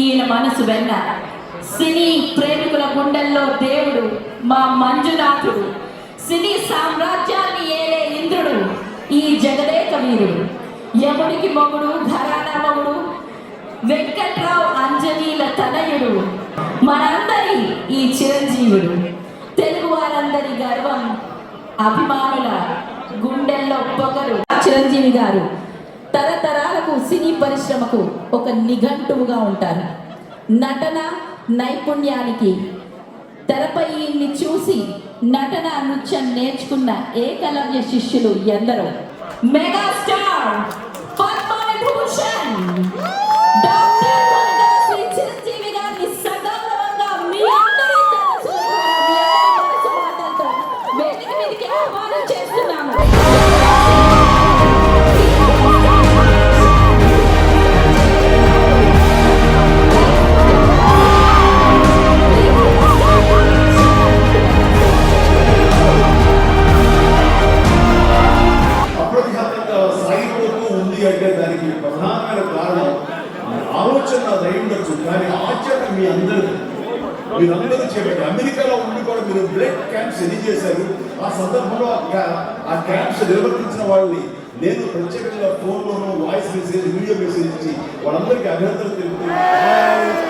ఈయన మనసు వెన్న. సినీ ప్రేమికుల గుండెల్లో దేవుడు మా మంజునాథుడు, సినీ సామ్రాజ్యాన్ని ఏలే ఇంద్రుడు, ఈ జగదేక వీరుడు, యముడికి మొగుడు, ఘరానా మొగుడు, వెంకట్రావు అంజనీల తనయుడు, మనందరి ఈ చిరంజీవుడు, తెలుగు వారందరి గర్వం, అభిమానుల గుండెల్లో పొగరు చిరంజీవి గారు తరతరాలకు సినీ పరిశ్రమకు ఒక నిఘంటువుగా ఉంటారు. నటన నైపుణ్యానికి తెరపై ఈయన్ని చూసి నటన నృత్యం నేర్చుకున్న ఏకలవ్య శిష్యులు ఎందరో. మెగాస్టార్ పద్మవిభూషణ్ డాక్టర్ కొనగల శ్రీ చిరంజీవి గారిని సగౌరవంగా మీ అందరి మనసు మాటలతో వేదిక మీదకి ఆహ్వానం చేస్తున్నాము. అంటే దానికి ప్రధానమైన కారణం ఆలోచన ఉండొచ్చు, కానీ ఆచరణ మీ అందరూ మీరందరూ చెప్పండి. అమెరికాలో ఉండి కూడా మీరు బ్లడ్ క్యాంప్స్ ఎన్ని చేశారు? ఆ సందర్భంలో ఆ క్యాంప్స్ నిర్వర్తించిన వాళ్ళని నేను ప్రత్యేకంగా ఫోన్లోనూ వాయిస్ మెసేజ్, వీడియో మెసేజ్ ఇచ్చి వాళ్ళందరికీ అభినందనలు తెలుపుతున్నాను.